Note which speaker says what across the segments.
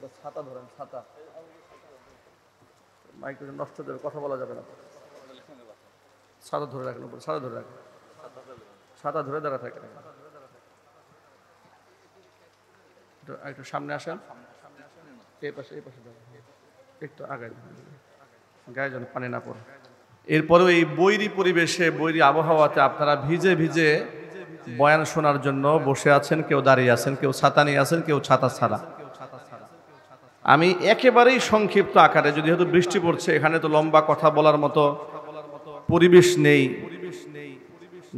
Speaker 1: এটা ছাতা ধরেন, ছাতা মাইক নষ্ট দেবে, কথা বলা যাবে না। ছাতা ধরে রাখেন, উপরে ছাতা ধরে রাখেন, ছাতা ধরে দাঁড়া থাকেন। একটু সামনে আসেন, এই পাশে একটু আগায়, গায়ে যেন পানি না পড়ে। এরপরেও এই বৈরী পরিবেশে, বৈরী আবহাওয়াতে আপনারা ভিজে ভিজে বয়ান শোনার জন্য বসে আছেন, কেউ দাঁড়িয়ে আছেন, কেউ ছাতা নিয়ে আছেন, কেউ ছাতা ছাড়া। আমি একেবারেই সংক্ষিপ্ত আকারে, যদি হয়তো বৃষ্টি পড়ছে, এখানে তো লম্বা কথা বলার মতো পরিবেশ নেই।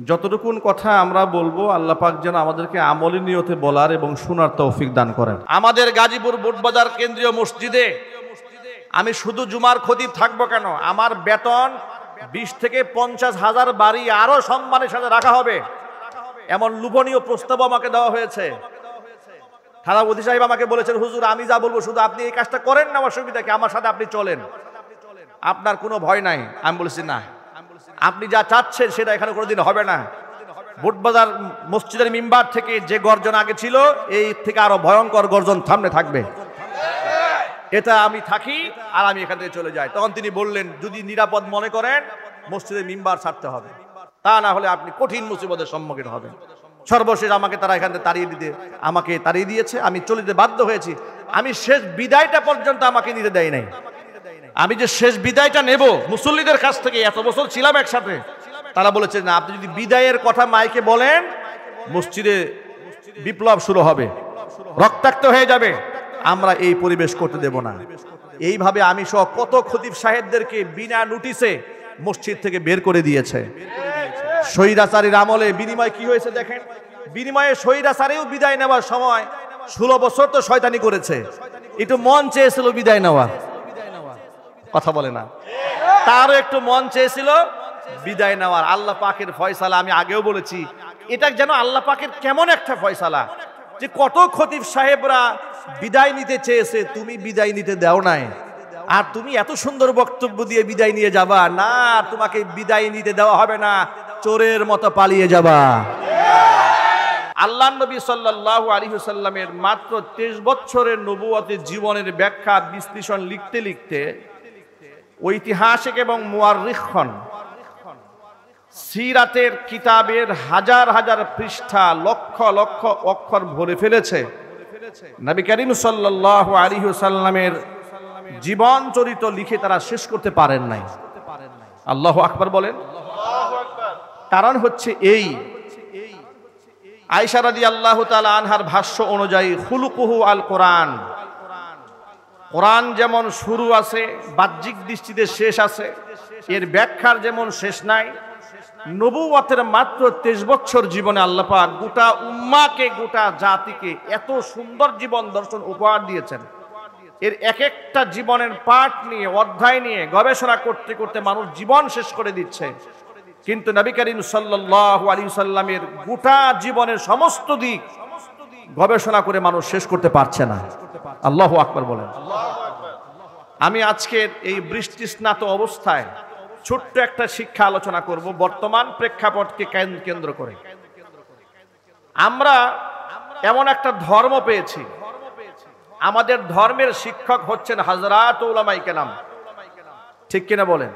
Speaker 1: যতটুকুন কথা আমরা বলবো, আল্লাহ পাক যেন আমাদেরকে আমলি নিয়তে বলার এবং শোনার তৌফিক দান করেন। আমাদের গাজীপুর বোটবাজার কেন্দ্রীয় মসজিদে আমি শুধু জুমার খতিব থাকবো কেন, আমার বেতন 20 থেকে 50,000 বাড়ি আরো সম্মানের সাথে রাখা হবে, এমন লোভনীয় প্রস্তাব আমাকে দেওয়া হয়েছে। থানা অধি সাহেব আমাকে বলেছেন, হুজুর আমি যা বলবো শুধু আপনি এই কাজটা করেন না, অসুবিধা কি, আমার সাথে আপনি চলেন, আপনার কোনো ভয় নাই। আমি বলেছি না, আপনি যা চাচ্ছেন সেটা এখানে কোনোদিন হবে না। বোটবাজার মসজিদের মিম্বার থেকে যে গর্জন আগে ছিল, এই থেকে আরো ভয়ঙ্কর গর্জন সামনে থাকবে। এটা আমি থাকি আর আমি এখান থেকে চলে যাই। তখন তিনি বললেন, যদি নিরাপদ মনে করেন মসজিদের মিম্বার ছাড়তে হবে, তা না হলে আপনি কঠিন মুসিবতের সম্মুখীন হবেন। সর্বশেষ আমাকে তারা এখান থেকে তাড়িয়ে দিয়েছে, আমি চলে যেতে বাধ্য হয়েছি। আমি শেষ বিদায়টা পর্যন্ত আমাকে নিতে দেয় নাই। আমি যে শেষ বিদায়টা নেব মুসল্লিদের কাছ থেকে, এত বছর ছিলাম একসাথে, তারা বলেছে না, আপনি যদি বিদায়ের কথা মাইকে বলেন মসজিদে বিপ্লব শুরু হবে, রক্তাক্ত হয়ে যাবে, আমরা এই পরিবেশ করতে দেব না। এইভাবে আমি সহ কত খতিব সাহেবদেরকে বিনা নোটিশে মসজিদ থেকে বের করে দিয়েছে। স্বৈরাচারীর আমলে বিনিময় কি হয়েছে দেখেন, বিনিময়ে স্বৈরাচারীও বিদায় নেওয়ার সময় 16 বছর তো শয়তানি করেছে, একটু মন চেয়েছিল বিদায় নেওয়ার, কথা বলে না, তারও একটু মন চেয়েছিল বিদায় নেওয়ার। আল্লাহ পাকের ফয়সালা, আমি আগেও বলেছি, এটা যেন আল্লাহ পাকের কেমন একটা ফয়সালা, যে কত খতিব সাহেবরা বিদায় নিতে চেয়েছে, তুমি বিদায় নিতে দাও নাই, আর তুমি এত সুন্দর বক্তব্য দিয়ে বিদায় নিয়ে যাবা না, তোমাকে বিদায় নিতে দেওয়া হবে না, চোরের মতো পালিয়ে যাবা। আল্লাহ নবী সাল্লাল্লাহু আলাইহি ওয়াসাল্লামের মাত্র 23 বছরের নবুয়তের জীবনের ব্যাখ্যা বিশ্লেষণ লিখতে লিখতে ঐতিহাসিক এবং মুআররিখগণ সিরাতের কিতাবের হাজার হাজার পৃষ্ঠা, লক্ষ লক্ষ অক্ষর ভরে ফেলেছে। নবী করিম সাল্লাল্লাহু আলাইহি ওয়াসাল্লামের জীবন চরিত্র লিখে তারা শেষ করতে পারেন নাই। আল্লাহু আকবার বলেন। কারণ হচ্ছে এই, আয়েশা রাদিয়াল্লাহু তাআলা আনহার ভাষ্য অনুযায়ী, খুলুকুহু আল কোরআন, কোরআন যেমন শুরু আছে, বাহ্যিক দৃষ্টিতে শেষ আছে, এর ব্যাখ্যার যেমন শেষ নাই, নবুয়তের মাত্র 23 বছর জীবনে আল্লাহ পাক গোটা উম্মাহকে, গোটা জাতিকে এত সুন্দর জীবন দর্শন উপহার দিয়েছেন। এর এক একটা জীবনের পাঠ নিয়ে, অধ্যায় নিয়ে গবেষণা করতে করতে মানুষ জীবন শেষ করে দিচ্ছে, কিন্তু নবী করিম সাল্লাল্লাহু আলাইহি ওয়াসাল্লামের গোটা জীবনের সমস্ত দিক গবেষণা করে মানুষ শেষ করতে পারছে না। আল্লাহু আকবার বলেন। আমি আজকের এই বৃষ্টি স্নাত অবস্থায় ছোট্ট একটা শিক্ষা আলোচনা করব বর্তমান প্রেক্ষাপটকে কেন্দ্র করে। আমরা এমন একটা ধর্ম পেয়েছি, আমাদের ধর্মের শিক্ষক হচ্ছেন হযরত উলামায়ে কেরাম, ঠিক কিনা বলেন?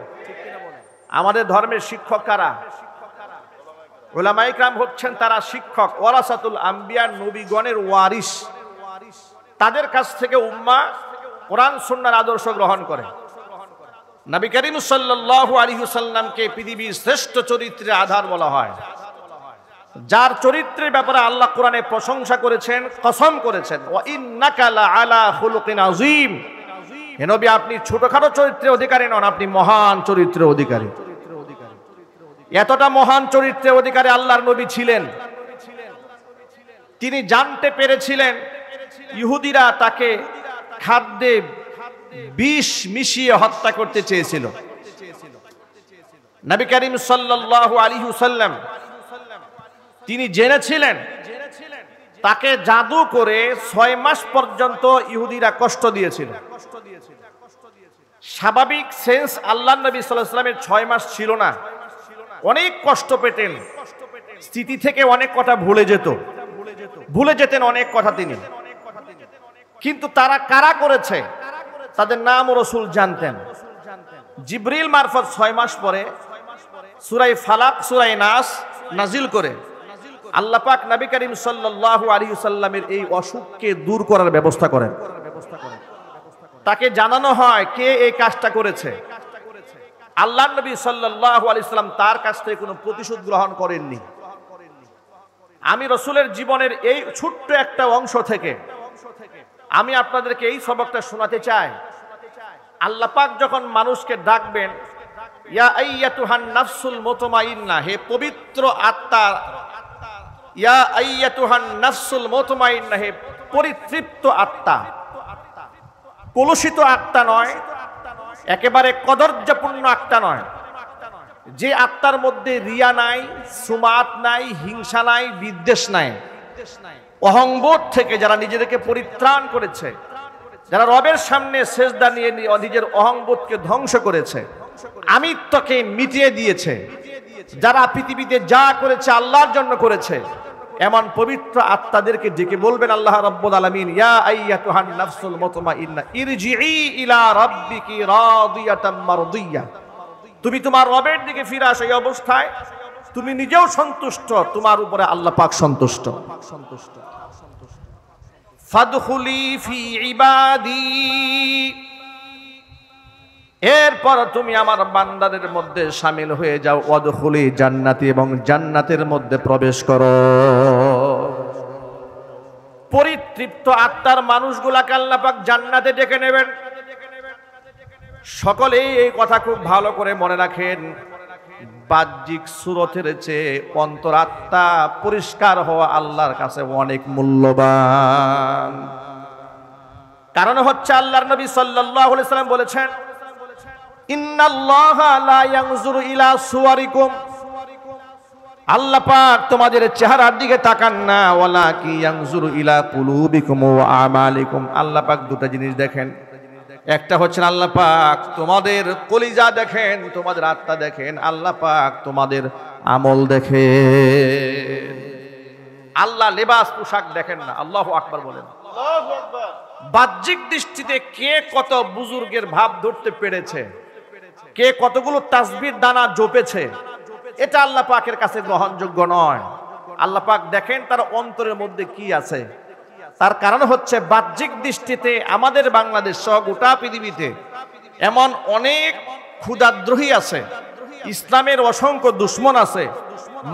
Speaker 1: আমাদের ধর্মের শিক্ষক কারা? উলামায়ে কেরাম হচ্ছেন তারা শিক্ষক, ওয়ারাসাতুল আম্বিয়া, নবীগণের ওয়ারিস। তাদের কাছ থেকে উম্মাহ কোরআন সুন্নাহর আদর্শ গ্রহণ করে। নবী করিম সাল্লাল্লাহু আলাইহি ওয়াসাল্লামকে পৃথিবীর শ্রেষ্ঠ চরিত্রের আধার বলা হয়, যার চরিত্রের ব্যাপারে আল্লাহ কোরআনে প্রশংসা করেছেন, কসম করেছেন, ওয়া ইন্নাকা লাআলা খুলুকিন আযীম। হে নবী, আপনি ছোটখাটো চরিত্রের অধিকারী নন, আপনি মহান চরিত্রের অধিকারী। এতটা মহান চরিত্রের অধিকারী আল্লাহর নবী ছিলেন, তিনি জানতে পেরেছিলেন ইহুদিরা তাকে খাদ্যে বিষ মিশিয়ে হত্যা করতে চেয়েছিল। নবী করিম সাল্লাল্লাহু আলাইহি ওয়াসাল্লাম তিনি জেনেছিলেন তাকে জাদু করে 6 মাস পর্যন্ত ইহুদিরা কষ্ট দিয়েছিল। স্বাভাবিক সেন্স আল্লাহর নবী সাল্লাল্লাহু আলাইহি ওয়াসাল্লামের 6 মাস ছিল না, অনেক কষ্ট পেতেন, স্মৃতি থেকে অনেক কথা ভুলে যেতেন অনেক কথা তিনি। কিন্তু তারা কারা করেছে তাদের নাম ও রাসূল জানতেন। জিবরিল মারফত 6 মাস পরে সূরা ফালাক সূরা নাস নাজিল করে আল্লাহ পাক নবী করিম সাল্লাল্লাহু আলাইহি ওয়াসাল্লামের এই অসুখকে দূর করার ব্যবস্থা করেন। তাকে জানানো হয় কে এই কাজটা করেছে। আল্লাহর নবী সাল্লাল্লাহু আলাইহি ওয়াসাল্লাম তার কাছ থেকে কোনো প্রতিশোধ গ্রহণ করেননি। আমি রাসূলের জীবনের এই ছোট্ট একটা অংশ থেকে আমি আপনাদেরকে এই সবকটা শোনাতে চাই। আল্লাহ পাক যখন মানুষকে ডাকবেন, ইয়া আইয়াতুহান নাফসুল মুতমাইন্নাহ, হে পবিত্র আত্মা, ইয়া আইয়াতুহান নাফসুল মুতমাইন্নাহ, হে পরিতৃপ্ত আত্মা, কলুষিত আত্মা নয়, একেবারে কদর্যপূর্ণ আত্মা নয়, যে আত্মার মধ্যে রিয়া নাই, সুমাত নাই, হিংসা নাই, বিদ্বেষ নাই, অহংবোধ থেকে যারা নিজেদেরকে পরিত্রাণ করেছে, যারা রবের সামনে সেজদা নিয়ে নিজের অহংবোধকে ধ্বংস করেছে, আমিত্বকে মিটিয়ে দিয়েছে, যারা পৃথিবীতে যা করেছে আল্লাহর জন্য করেছে, এমন পবিত্র আত্মাদেরকে ডেকে বলবেন আল্লাহ রাব্বুল আলামিন, ইয়া আইয়াতুহান নাফসুল মুতমাইন্নাহ ইরজিই ইলা রাব্বিকি রাদিয়াতাম মারদিয়া, তুমি তোমার রবের দিকে ফিরে আসো এই অবস্থায় তুমি নিজেও সন্তুষ্ট, তোমার উপরে আল্লাহ পাক সন্তুষ্ট। ফাদখুলি ফি ইবাদি, এরপর তুমি আমার বান্দাদের মধ্যে শামিল হয়ে যাও। ওয়াদখুলি জান্নাতি, এবং জান্নাতের মধ্যে প্রবেশ করো। পরিতৃপ্ত আত্মার মানুষগুলাকে আল্লাহ পাক জান্নাতে ডেকে নেবেন। সকলেই এই কথা খুব ভালো করে মনে রাখেন, বাহ্যিক সুরতের চেয়ে অন্তরাত্মা পরিষ্কার হওয়া আল্লাহর কাছে অনেক মূল্যবান। কারণ হচ্ছে আল্লাহর নবী সাল্লাল্লাহু আলাইহি ওয়াসাল্লাম বলেছেন, ইন্নাল্লাহা লা ইয়ানজুরু ইলা সুওয়ারিকুম, আল্লাহ পাক তোমাদের চেহারার দিকে তাকান না, ওয়ালাকি ইয়ানজুরু ইলা কুলুবিকুম ওয়া আমালিকুম, আল্লাহ পাক দুটো জিনিস দেখেন। একটা হচ্ছে আল্লাহ পাক তোমাদের কলিজা দেখেন, তোমাদের আত্মা দেখেন, আল্লাহ পাক তোমাদের আমল দেখেন। আল্লাহ লেবাস পোশাক দেখেন না। আল্লাহু আকবার বলেন। আল্লাহু আকবার। বাহ্যিক দৃষ্টিতে কে কত বুজুর্গের ভাব ধরতে পেরেছে, কে কতগুলো তাসবির দানা জপেছে, এটা আল্লাহ পাকের কাছে গ্রহণযোগ্য নয়। আল্লাহ পাক দেখেন তার অন্তরের মধ্যে কি আছে। তার কারণ হচ্ছে বাহ্যিক দৃষ্টিতে আমাদের বাংলাদেশ সহ গোটা পৃথিবীতে এমন অনেক ক্ষুধাদ্রোহী আছে, ইসলামের অসংখ্য দুশ্মন আছে।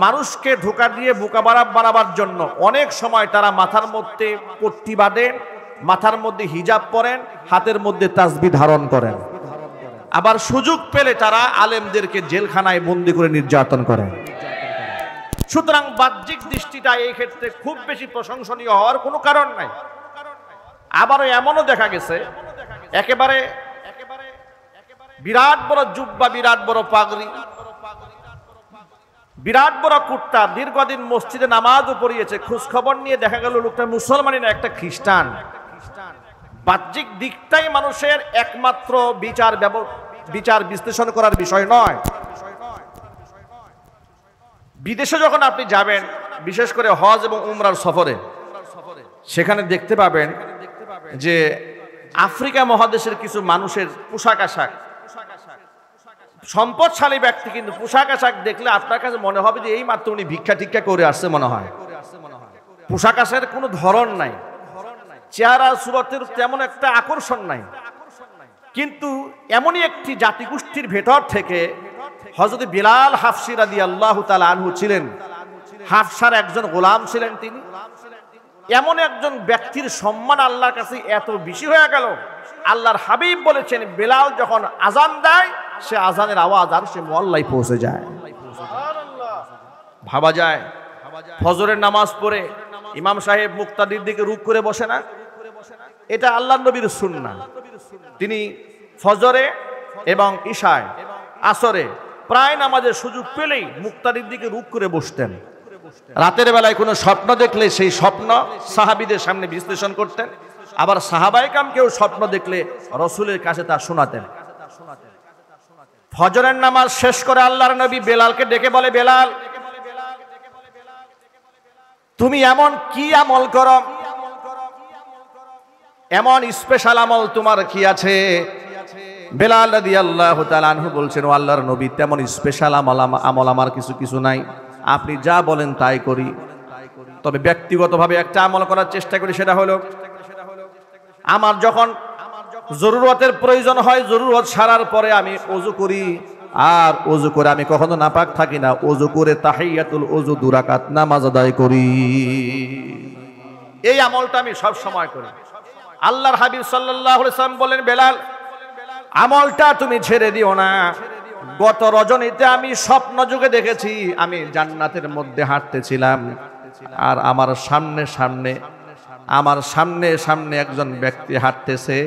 Speaker 1: মানুষকে ধোঁকা দিয়ে বোকা বানাবার জন্য অনেক সময় তারা মাথার মধ্যে পট্টি বাঁধেন, মাথার মধ্যে হিজাব পরেন, হাতের মধ্যে তাসবিহ ধারণ করেন। আবার সুযোগ পেলে তারা আলেমদেরকে জেলখানায় বন্দি করে নির্যাতন করেন। সুতরাং বাহ্যিক দৃষ্টিটা এই ক্ষেত্রে খুব বেশি প্রশংসনীয় হওয়ার কোনো কারণ নাই। আবারও এমনও দেখা গেছে একেবারে বিরাট বড় জুব্বা, বিরাট বড় পাগড়ি, বিরাট বড় কুর্তা, দীর্ঘদিন মসজিদে নামাজও পড়িয়েছে, খোঁজ খবর নিয়ে দেখা গেল লোকটা মুসলমানই না, একটা খ্রিস্টান। বাহ্যিক দিকটাই মানুষের একমাত্র বিচার বিশ্লেষণ করার বিষয় নয়। বিদেশে যখন আপনি যাবেন, বিশেষ করে হজ এবং উমরার সফরে, সেখানে দেখতে পাবেন যে আফ্রিকা মহাদেশের কিছু মানুষের পোশাক আশাক, সম্পদশালী ব্যক্তি, কিন্তু পোশাক আশাক দেখলে আপনার কাছে মনে হবে যে এই মাত্র উনি ভিক্ষা টিক্ষা করে আসছে মনে হয়। পোশাক আশাকের কোনো ধরন নাই, চেহারা সুরতের তেমন একটা আকর্ষণ নাই। কিন্তু এমনই একটি জাতিগোষ্ঠীর ভেতর থেকে হযরত বিলাল হাফসি রাদিয়াল্লাহু তাআলা আনহু ছিলেন। হাফসার একজন গোলাম ছিলেন তিনি। এমন একজন ব্যক্তির সম্মান আল্লাহর কাছে এত বেশি হয়ে গেল, আল্লাহর হাবিব বলেছেন বিলাল যখন আজান দেয় সে আজানের আওয়াজ আর সে মহল্লায় পৌঁছে যায়। ভাবা যায় ফজরের নামাজ পড়ে ইমাম সাহেব মুক্তাদির দিকে রুখ করে বসে না, এটা আল্লাহর নবীর সুন্নাহ। তিনি ফজরে এবং ইশায়, আসরে প্রায় নামাজের সুযোগ পেলেই মুক্তাদির দিকে রুখ করে বসতেন। রাতের বেলায় কোনো স্বপ্ন দেখলে সেই স্বপ্ন সাহাবীদের সামনে বিশ্লেষণ করতেন। আবার সাহাবায়ে কেরাম কেউ স্বপ্ন দেখলে রাসূলের কাছে তা শোনাতেন। ফজরের নামাজ শেষ করে আল্লাহর নবী বেলালকে ডেকে বলে, বেলাল তুমি এমন কি আমল করো এমন স্পেশাল আমল তোমার কি আছে? বেলাল রাদিয়াল্লাহু তাআলা আনহু বলছেন, ও আল্লাহর নবী, তেমন স্পেশাল আমল আমার কিছু নাই, আপনি যা বলেন তাই করি। তবে ব্যক্তিগতভাবে একটা আমল করার চেষ্টা করি, সেটা হলো আমার যখন জরুরতের প্রয়োজন হয়, জরুরত সারার পরে আমি ওযু করি। আর ওযু করে আমি কখনো নাপাক থাকি না, ওযু করে তাহিয়াতুল ওযু 2 রাকাত নামাজ আদায় করি। এই আমলটা আমি সব সময় করি। আল্লাহর হাবিব সাল্লাল্লাহু আলাইহি ওয়াসাল্লাম বলেন, বেলাল, আমলটা তুমি ছেড়ে দিও না। গত রজনীতে আমি স্বপ্ন যুগে দেখেছি আমি জান্নাতের মধ্যে হাঁটতেছিলাম, আর আমার সামনে একজন ব্যক্তি হাঁটতেছে,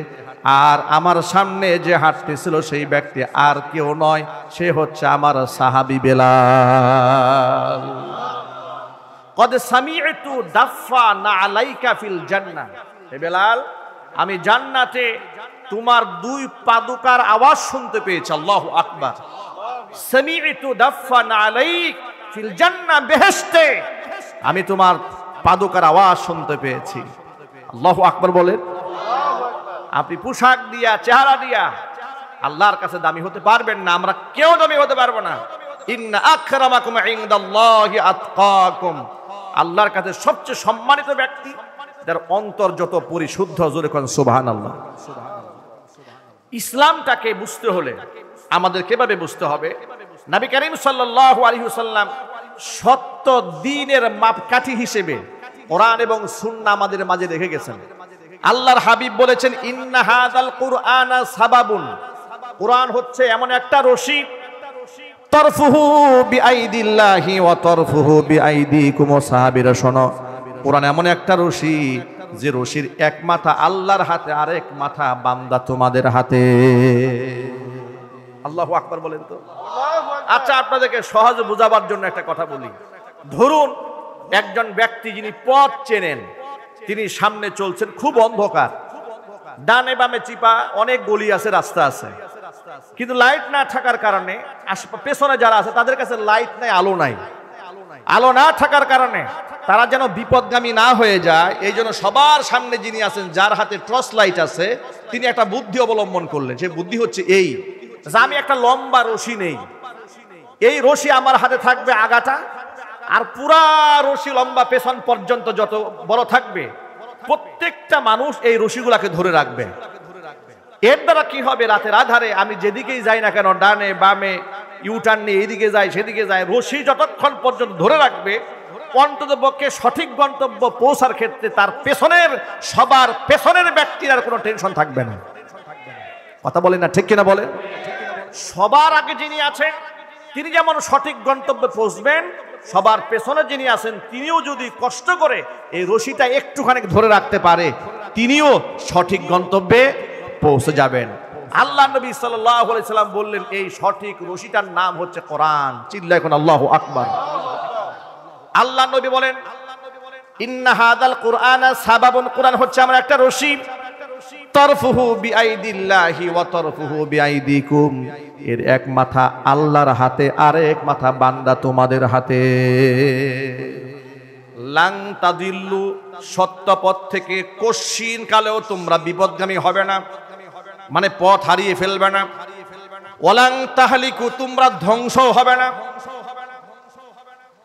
Speaker 1: আর আমার সামনে যে হাঁটতেছিল সেই ব্যক্তি আর কেউ নয়, সে হচ্ছে আমার সাহাবী বেলাল। কদ সামি'তু দাফা নালাইকা ফিল জান্নাহ, হে বেলাল, আমি জান্নাতে তোমার 2 পাদুকার আওয়াজ শুনতে পেয়েছি। আল্লাহু আকবার। সামি'তু দাফা নালাইক ফিল জান্নাহ, বেহেশতে আমি তোমার পাদুকার আওয়াজ শুনতে পেয়েছি। আল্লাহু আকবার বলেন। আপনি পোশাক দিয়া, চেহারা দিয়া আল্লাহর কাছে দামি হতে পারবেন না, আমরা কেউ দামি হতে পারবো না। ইন্না আকরামাকুম ইনদাল্লাহি আতকাকুম, আল্লাহর কাছে সবচেয়ে সম্মানিত ব্যক্তি যার অন্তর যত পরিশুদ্ধ। জোরে কোন সুবহানাল্লাহ। ইসলামটাকে বুঝতে হলে আমাদের কিভাবে বুঝতে হবে? নবী করিম সাল্লাল্লাহু আলাইহি ওয়াসাল্লাম সত্য দ্বীনের মাপকাঠি হিসেবে কোরআন এবং সুন্নাহ আমাদের মাঝে রেখে গেছেন। আল্লাহর হাবিব বলেছেন, ইন্না হাযাল কুরআনা সাবাবুন, কোরআন হচ্ছে এমন একটা রশি, তরফুহু বিআইদিল্লাহি ওয়া তরফুহু বিআইদিকুম। সাহাবীরা শোনো, কোরআন এমন একটা রশি যে রশির এক মাথা আল্লাহর হাতে, আর এক মাথা বান্দা তোমাদের হাতে। আল্লাহু আকবার বলেন তো। আচ্ছা, আপনাদেরকে সহজে বোঝাবার জন্য একটা কথা বলি। ধরুন একজন ব্যক্তি যিনি পথ চেনেন, তিনি সামনে চলছেন, খুব অন্ধকার, ডানে বামে চিপা অনেক গলি আছে, রাস্তা আছে, কিন্তু লাইট না থাকার কারণে পেছনে যারা আছে তাদের কাছে লাইট নাই, আলো নাই। আলো না থাকার কারণে তারা যেন বিপদগামী না হয়ে যায়, এই জন্য সবার সামনে যিনি আছেন, যার হাতে টর্চ লাইট আছে, তিনি একটা বুদ্ধি অবলম্বন করলেন। সেই বুদ্ধি হচ্ছে এই, যে আমি একটা লম্বা রশি নেই, এই রশি আমার হাতে থাকবে আগাটা, আর পুরা রশি লম্বা পেছন পর্যন্ত যত বড় থাকবে, প্রত্যেকটা মানুষ এই রশিগুলাকে ধরে রাখবে। এর দ্বারা কি হবে? রাতের আধারে আমি যেদিকেই যাই না কেন, ডানে বামে ইউটার্ন নিয়ে এইদিকে যাই সেদিকে যাই, রশি যতক্ষণ পর্যন্ত ধরে রাখবে, অন্ততপক্ষে সঠিক গন্তব্য পৌঁছার ক্ষেত্রে তার পেছনের, সবার পেছনের ব্যক্তির আর কোনো টেনশন থাকবে না। কথা বলেন না, ঠিক কিনা বলেন? সবার আগে যিনি আছেন তিনি যেমন সঠিক গন্তব্যে পৌঁছবেন, সবার পেছনে যিনি আছেন তিনিও যদি কষ্ট করে এই রশিটা একটুখানি ধরে রাখতে পারে, তিনিও সঠিক গন্তব্যে পৌঁছে যাবেন। আল্লাহ নবী সাল্লাল্লাহু আলাইহি সাল্লাম বললেন, এই সঠিক রশিটার নাম হচ্ছে কোরআন। চিল্লায় কোন আল্লাহু আকবার। আল্লাহ নবী বলেন, ইন্না হাযাল কুরআনা সাবাবুন, কোরআন হচ্ছে আমার একটা রশি, তরফুহু বিআইদিল্লাহি ওয়া তরফুহু বিআইদিকুম, এর এক মাথা আল্লাহর হাতে, আর এক মাথা বান্দা তোমাদের হাতে। লাং তাদিল্লু, সত্য পথ থেকে কশিন কালেও তোমরা বিপদগামী হবে না, মানে পথ হারিয়ে ফেলবে না। ওয়ালাং তাহলিকু, তোমরা ধ্বংস হবে না।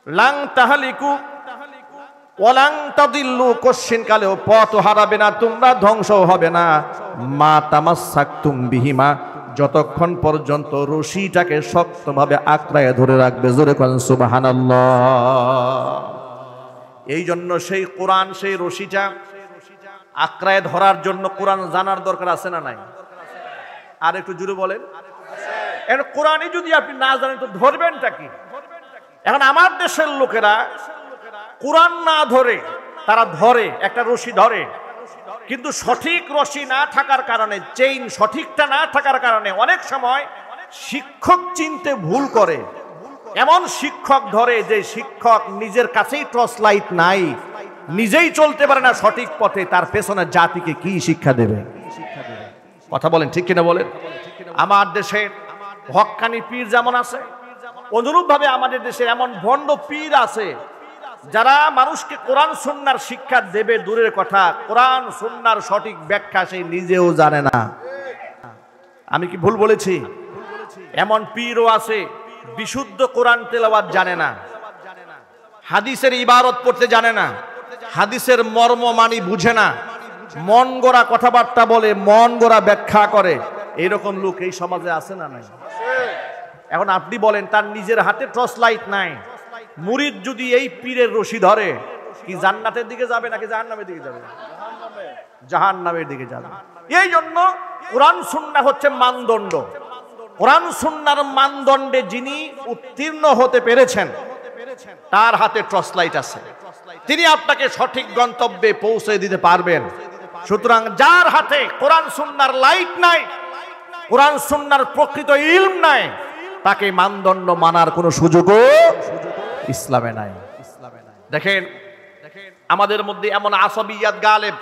Speaker 1: লাং তাহলিকু ওয়ালাং তাদিল্লু, কশিন কালেও পথ হারাবে না, তোমরা ধ্বংস হবে না। মা তামাসসাকতুম বিহিমা, যতক্ষণ পর্যন্ত রশিটাকে শক্তভাবে আঁকড়ায় ধরে রাখবে। জোরে কোন সুবহানাল্লাহ। এই জন্য সেই কোরআন, সেই রশিটা আঁকড়ায় ধরার জন্য কোরআন জানার দরকার আছে না নাই? আর একটু জোরে বলেন। এখন কোরআনই যদি আপনি না জানেন তো ধরবেনটা কি? এখন আমার দেশের লোকেরা কোরআন না ধরে, তারা ধরে একটা রশি ধরে, কিন্তু সঠিক রশি না থাকার কারণে, চেইন সঠিকটা না থাকার কারণে অনেক সময় শিক্ষক চিনতে ভুল করে। এমন শিক্ষক ধরে যে শিক্ষক নিজের কাছেই টর্চ লাইট নাই, নিজেই চলতে পারে না সঠিক পথে, তার পেছনে জাতিকে কি শিক্ষা দেবে? কথা বলেন, ঠিক কিনা বলেন? আমার দেশে হক্কানি পীর যেমন আছে, অনুরূপ ভাবে আমাদের দেশে এমন ভণ্ড পীর আছে যারা মানুষকে কোরআন সুন্নাহর শিক্ষা দেবে দূরের কথা, কোরআন সুন্নাহর সঠিক ব্যাখ্যা সে নিজেও জানে না। আমি কি ভুল বলেছি? এমন পীরও আছে বিশুদ্ধ কোরআন তেলাওয়াত জানে না, হাদিসের ইবারত পড়তে জানে না, হাদিসের মর্ম মানি বুঝে না, মন গড়া কথাবার্তা বলে, মন গড়া ব্যাখ্যা করে। এইরকম লোক এই সমাজে আছে না নাই? এখন আপনি বলেন, তার নিজের হাতে টর্চ লাইট নাই, মুরিদ যদি এই পীরের রশি ধরে, কি জান্নাতের দিকে যাবে নাকি জাহান্নামের দিকে যাবে? জাহান্নামের দিকে যাবে। এই জন্য কোরআন সুন্নাহ হচ্ছে মানদণ্ড। কোরআন সুন্নাহর মানদণ্ডে যিনি উত্তীর্ণ হতে পেরেছেন, তার হাতে টর্চ লাইট আছে, তিনি আপনাকে সঠিক গন্তব্যে পৌঁছে দিতে পারবেন। সুতরাং যার হাতে কোরআন সুন্নাহর লাইট নাই, কোরআন সুন্নাহর প্রকৃত ইলম নাই, তাকে মানদণ্ড মানার কোনো সুযোগও ইসলামে নাই। দেখেন, আমাদের মধ্যে এমন আসাবিয়াত গালেব,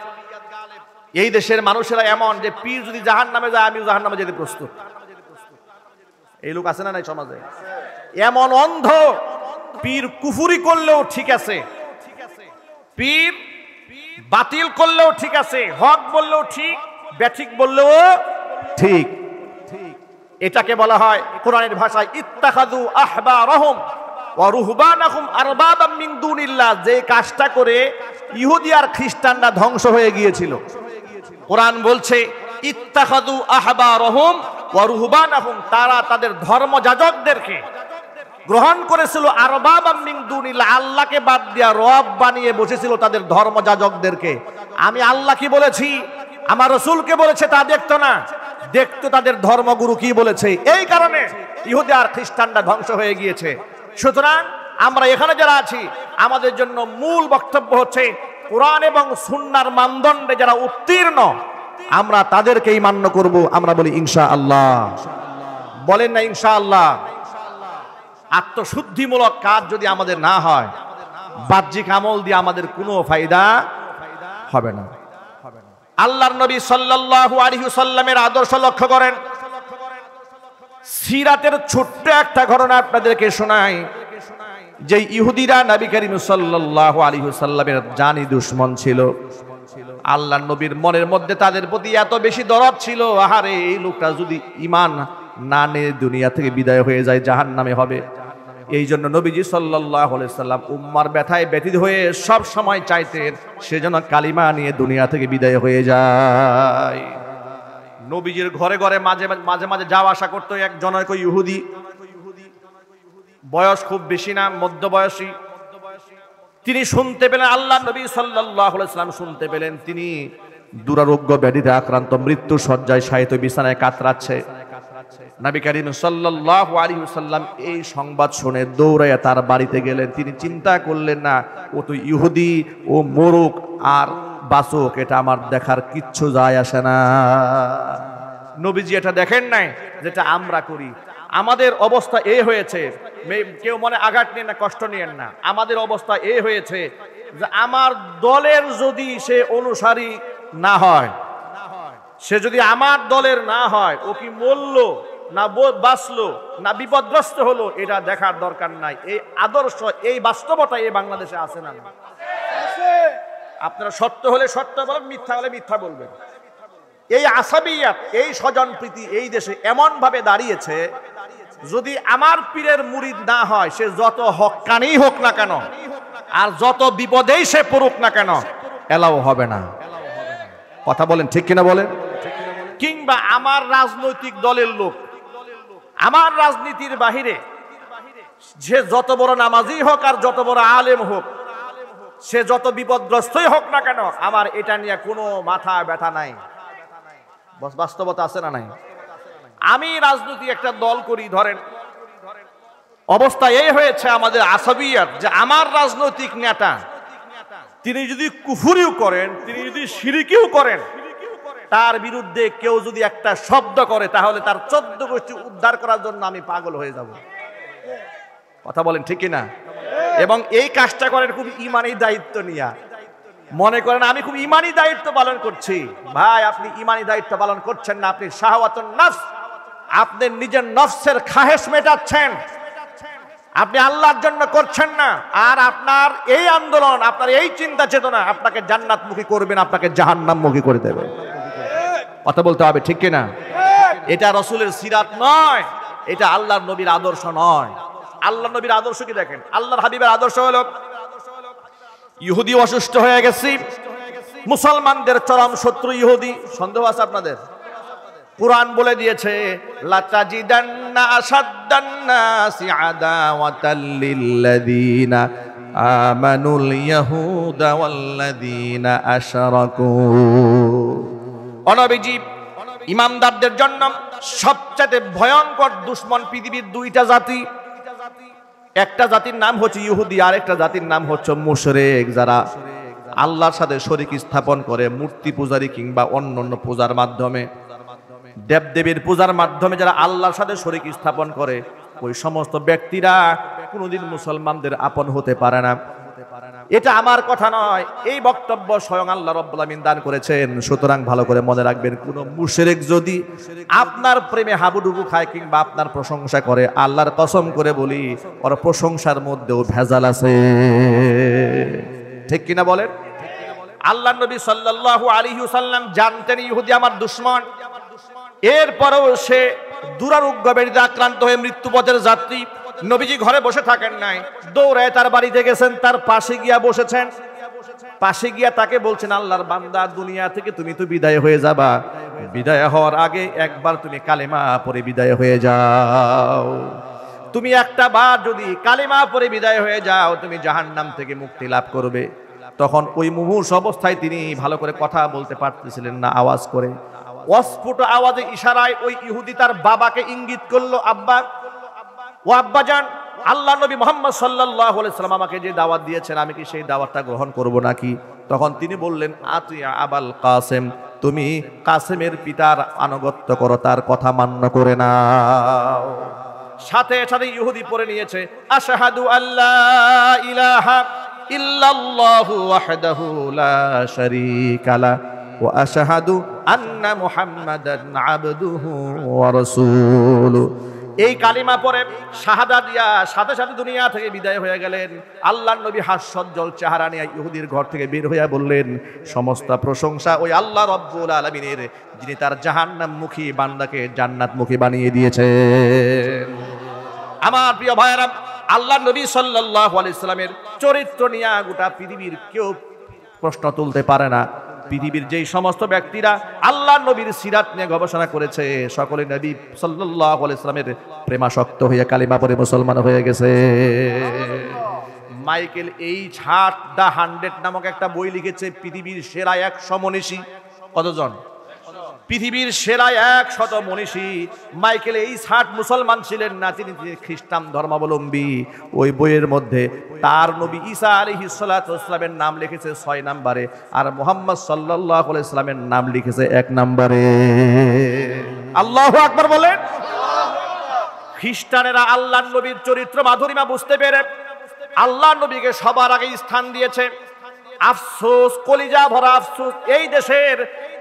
Speaker 1: এই দেশের মানুষেরা এমন যে পীর যদি জাহান্নামে যায়, আমিও জাহান্নামে যেতে প্রস্তুত। এই লোক আছে না নাই সমাজে? এমন অন্ধ, পীর কুফরি করলেও ঠিক আছে, পীর বাতিল করলেও ঠিক আছে, হক বললেও ঠিক, ব্যাঠিক বললেও ঠিক। এটাকে বলা হয় কোরআনের ভাষায় ইত্তাখাযু আহবারহুম ওয়া রুহবানাহুম আরবাবাম মিন দুনিল্লাহ। যে কাজটা করে ইহুদি আর খ্রিস্টানরা ধ্বংস হয়ে গিয়েছিল, কোরআন বলছে ইত্তাখাযু আহবারহুম ওয়া রুহবানাহুম, তারা তাদের ধর্মযাজকদেরকে গ্রহণ করেছিল আরবাবাম মিন দুনিল্লাহ, আল্লাহকে বাদ দিয়া রব বানিয়ে বসেছিল তাদের ধর্মযাজকদেরকে। আমি আল্লাহ কি বলেছি, আমার রাসূলকে বলেছে তা দেখতো না, দেখতো তাদের ধর্মগুরু কি বলেছে। এই কারণে ইহুদি আর খ্রিস্টানরা ধ্বংস হয়ে গিয়েছে। সুতরাং আমরা এখানে যারা আছি, আমাদের জন্য মূল বক্তব্য হচ্ছে কোরআন এবং সুন্নাহর মানদণ্ডে যারা উত্তীর্ণ, আমরা তাদেরকেই মান্য করব। আমরা বলি ইনশাআল্লাহ। বলেন না ইনশাআল্লাহ? আত্মশুদ্ধিমূলক কাজ যদি আমাদের না হয়, বাহ্যিক আমল দিয়ে আমাদের কোনো ফায়দা হবে না। আল্লাহর নবী সাল্লাল্লাহু আলাইহি ওয়াসাল্লামের আদর্শ লক্ষ্য করেন। সিরাতের ছোট্ট একটা ঘটনা আপনাদেরকে শোনাই, যে ইহুদিরা নবী করিম সাল্লাল্লাহু আলাইহি ওয়াসাল্লামের জানি দুশমন ছিল। আল্লাহর নবীর মনের মধ্যে তাদের প্রতি এত বেশি দরদ ছিল, আহারে এই লোকটা যদি ঈমান না নিয়ে দুনিয়া থেকে বিদায় হয়ে যায়, জাহান্নামে হবে। এই জন্য নবীজি সাল্লাল্লাহু আলাইহি ওয়াসাল্লাম উম্মার ব্যথায় ব্যথিত হয়ে সব সময় চাইতেন সে যেন কালিমা নিয়ে দুনিয়া থেকে বিদায় হয়ে যায়। নবীজির ঘরে ঘরে মাঝে মাঝে যাওয়া আসা করতো এক জনৈক ইহুদি, বয়স খুব বেশি না, মধ্যবয়সী। তিনি শুনতে পেলেন, আল্লাহ নবী সাল্লাল্লাহু আলাইহি ওয়াসাল্লাম শুনতে পেলেন তিনি দুরারোগ্য ব্যাধিতে আক্রান্ত, মৃত্যু শয্যায় শায়িত, বিছানায় কাতরাচ্ছে। নবী করিম সাল্লাল্লাহু আলাইহি ওয়াসাল্লাম এই সংবাদ শুনে দৌড়াইয়া তার বাড়িতে গেলেন। তিনি চিন্তা করলেন না, ও তো ইহুদি, ও মরুক আর বাসুক, এটা আমার দেখার কিচ্ছু যায় আসে না। নবীজি এটা দেখেন নাই যেটা আমরা করি। আমাদের অবস্থা এই হয়েছে, কেউ মনে আঘাত নিয়ে না, কষ্ট নিয়েন না, আমাদের অবস্থা এই হয়েছে যে আমার দলের যদি সে অনুসারী না হয়, সে যদি আমার দলের না হয়, ও কি মরল না বাঁচলো না বিপদগ্রস্ত হলো, এটা দেখার দরকার নাই। এই আদর্শ, এই বাস্তবতা এই বাংলাদেশে আছে না? আপনারা সত্য হলে সত্য বলেন, মিথ্যা হলে মিথ্যা বলবেন। এই আসাবিয়াত, এই স্বজনপ্রীতি এই দেশে এমন ভাবে দাঁড়িয়েছে, যদি আমার পীরের মুরিদ না হয়, সে যত হক্কানি হোক না কেন আর যত বিপদেই সে পড়ুক না কেন, এলাও হবে না। কথা বলেন ঠিক কিনা বলেন? কিংবা আমার রাজনৈতিক দলের লোক, আমার রাজনীতির বাহিরে যে যত বড় নামাজি হোক আর যত বড় আলেম হোক, সে যত বিপদগ্রস্তই হোক না কেন, আমার এটা নিয়ে কোনো মাথা ব্যথা নাই। বাস্তবতা আছে না নাই? আমি রাজনীতি একটা দল করি, ধরেন অবস্থা এই হয়েছে আমাদের আসাবিয়াত, যে আমার রাজনৈতিক নেতা তিনি যদি কুফরিও করেন, তিনি যদি শিরকিও করেন, তার বিরুদ্ধে কেউ যদি একটা শব্দ করে, তাহলে তার 14 গোষ্ঠী উদ্ধার করার জন্য আমি পাগল হয়ে যাব। কথা বলেন ঠিক কিনা? এবং এই কাজটা করেন খুব ঈমানী দায়িত্ব নিয়া। মনে করেন আমি খুব ঈমানী দায়িত্ব পালন করছি। ভাই, আপনি ঈমানী দায়িত্ব পালন করছেন না, আপনি শাহওয়াতুন নফস, আপনি নিজের নফসের খাহেশ মেটাচ্ছেন, আপনি আল্লাহর জন্য করছেন না, আর আপনার এই আন্দোলন, আপনার এই চিন্তা চেতনা আপনাকে জান্নাতমুখী করবে না, আপনাকে জাহান্নামমুখী করে দেবে। কথা বলতে হবে, ঠিক কিনা? এটা রাসূলের সিরাত নয়, এটা আল্লাহর নবীর আদর্শ নয়। আল্লাহর নবীর আদর্শ কি দেখেন, আল্লাহর হাবিবের আদর্শ হলো ইহুদি অসুস্থ হয়ে গেছে, মুসলমানদের চরম শত্রু ইহুদি। সন্দেহ আছে আপনাদের? কুরআন বলে দিয়েছে লাতাজিদান্না আশাদ্দান নাসি আদাওয়াতাল লিল্লাযিনা আমানুল ইয়াহুদা ওয়াল্লাযিনা আশরাকু। অনবীজি ইমানদারদের জন্য সবচেয়ে ভয়ঙ্কর দুশমন পৃথিবীর দুইটা জাতি। একটা জাতির নাম হচ্ছে ইহুদি, আর একটা জাতির নাম হচ্ছে মুশরিক, যারা আল্লাহর সাথে শরীক স্থাপন করে মূর্তি পূজারি কিংবা অন্যান্য পূজার মাধ্যমে, দেবদেবীর পূজার মাধ্যমে যারা আল্লাহর সাথে শরীক স্থাপন করে, ওই সমস্ত ব্যক্তিরা কোনোদিন মুসলমানদের আপন হতে পারে না। এটা আমার কথা নয়, এই বক্তব্য স্বয়ং আল্লাহ রাব্বুল আমিন দান করেছেন। সুতরাং ভালো করে মনে রাখবেন, কোন মুশরিক যদি আপনার প্রেমে হাবুডুবু খায় কিংবা আপনার প্রশংসা করে, আল্লাহর কসম করে বলি ওর প্রশংসার মধ্যেও ভেজাল আছে। ঠিক কিনা বলেন? আল্লাহর নবী সাল্লাল্লাহু আলাইহি ওয়াসাল্লাম জানতেন ইহুদি আমার দুশমন, এরপরেও সে দুরারোগ্য ব্যাধিতে আক্রান্ত হয়ে মৃত্যুপথের যাত্রী। নবীজি ঘরে বসে থাকেন নাই, দৌড়ায় তার বাড়িতে গেছেন, তার পাশে গিয়া বসেছেন। পাশে গিয়া তাকে বলছেন, আল্লাহর বান্দা, দুনিয়া থেকে তুমি তো বিদায় হয়ে যাবা, বিদায় হওয়ার আগে একবার তুমি কালেমা পড়ে বিদায় হয়ে যাও। তুমি একটা বার যদি কালেমা পড়ে বিদায় হয়ে যাও, তুমি জাহান্নাম থেকে মুক্তি লাভ করবে। তখন ওই মুমূর্ষ অবস্থায় তিনি ভালো করে কথা বলতে পারতেছিলেন না, আওয়াজ করে অস্ফুট আওয়াজে ইশারায় ওই ইহুদি তার বাবাকে ইঙ্গিত করলো, আব্বা, ও আব্বা যান, আল্লাহ নবী মুহাম্মদ সাল্লাল্লাহু আলাইহি সাল্লাম আমাকে যে দাওয়াত দিয়েছেন, আমি কি সেই দাওয়াতটা গ্রহণ করব নাকি? তখন তিনি বললেন, আতিয়া আবাল কাসেম, তুমি কাসেমের পিতার আনুগত্য করো, তার কথা মান্য করে নাও। সাথে সাথে ইহুদি পড়ে নিয়েছে, আশহাদু আল্লা ইলাহা ইল্লাল্লাহু ওয়াহদাহু লা শারীকা লা ওয়া আশহাদু আন্না মুহাম্মাদান আবদুহু ওয়া রাসূলুহু। এই কালিমা পরে শাহাদাত দিয়া সাথে সাথে দুনিয়া থেকে বিদায় হয়ে গেলেন। আল্লাহর নবী হাস্যোজ্জ্বল চেহারা নিয়ে ইহুদির ঘর থেকে বের হইয়া বললেন, সমস্ত প্রশংসা ওই আল্লাহ রাব্বুল আলামিনের, যিনি তার জাহান্নামমুখী বান্দাকে জান্নাতমুখী বানিয়ে দিয়েছেন। আমার প্রিয় ভাইয়েরা, আল্লাহর নবী সাল্লাল্লাহু আলাইহি সাল্লামের চরিত্র নিয়ে গোটা পৃথিবীর কেউ প্রশ্ন তুলতে পারে না। পৃথিবীর যেই সমস্ত ব্যক্তিরা আল্লাহর নবীর সিরাত নিয়ে গবেষণা করেছে, সকলে নবী সাল্লাল্লাহু আলাইহি সাল্লামের প্রেমাসক্ত হয়ে কালিমা পড়ে মুসলমান হয়ে গেছে। মাইকেল এইচ হার্ট দ্য 100 নামক একটা বই লিখেছে, পৃথিবীর সেরা 100 মনীষী। কতজন? পৃথিবীর সেরা 100 মনীষী। মাইকেল এইচ হার্ট মুসলমান ছিলেন না, তিনি খ্রিস্টান ধর্মাবলম্বী। ওই বইয়ের মধ্যে তার নবী ঈসা আলাইহিস সালাতু ওয়াস সালামের নাম লিখেছে 6 নম্বরে, আর মুহাম্মদ সাল্লাল্লাহু আলাইহি সাল্লামের নাম লিখেছে 1 নম্বরে। আল্লাহু আকবার বলেন। খ্রিস্টানেরা আল্লাহর নবীর চরিত্র মাধুরিমা বুঝতে পেরে আল্লাহর নবীকে সবার আগে স্থান দিয়েছে। আফসোস, কলিজা ভরা আফসোস, এই দেশের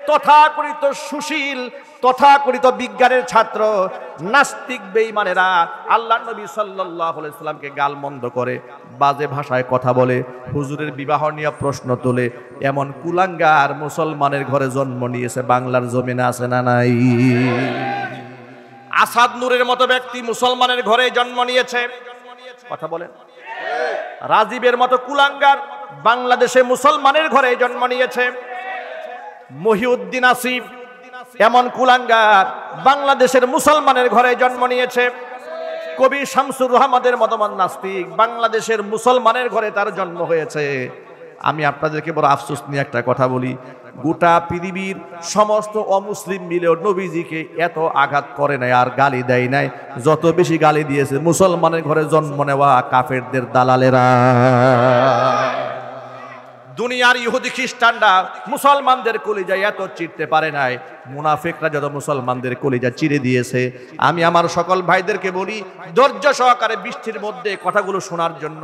Speaker 1: তথাকথিত সুশীল, তথাকথিত বিজ্ঞানের ছাত্র নাস্তিক বেঈমানেরা আল্লাহর নবী সাল্লাল্লাহু আলাইহি সাল্লামকে গালমন্দ করে, বাজে ভাষায় কথা বলে, হুজুরের বিবাহ নিয়ে প্রশ্ন তোলে। এমন কুলাঙ্গার মুসলমানের ঘরে জন্ম নিয়েছে বাংলার জমিনে, আছে না নাই? আসাদ নূরের মতো ব্যক্তি মুসলমানের ঘরে জন্ম নিয়েছে, কথা বলেন। রাজীবের মতো কুলাঙ্গার বাংলাদেশে মুসলমানের ঘরে জন্ম নিয়েছে। মহিউদ্দিন আসিফ এমন কুলাঙ্গার বাংলাদেশের মুসলমানের ঘরে জন্ম নিয়েছে। কবি শামসুর রহমানের মতমান নাস্তিক বাংলাদেশের মুসলমানের ঘরে তার জন্ম হয়েছে। আমি আপনাদেরকে বড় আফসোস নিয়ে একটা কথা বলি, গোটা পৃথিবীর সমস্ত অমুসলিম মিলেও নবীজিকে এত আঘাত করে নাই আর গালি দেয় নাই, যত বেশি গালি দিয়েছে মুসলমানের ঘরে জন্ম নেওয়া কাফেরদের দালালেরা। দুনিয়ার ইহুদি খ্রিস্টানরা মুসলমানদের কলিজা এত চিরতে পারে নাই, মুনাফিকরা যত মুসলমানদের কলিজা চিরে দিয়েছে। আমি আমার সকল ভাইদেরকে বলি, ধৈর্য সহকারে বৃষ্টির মধ্যে কথাগুলো শোনার জন্য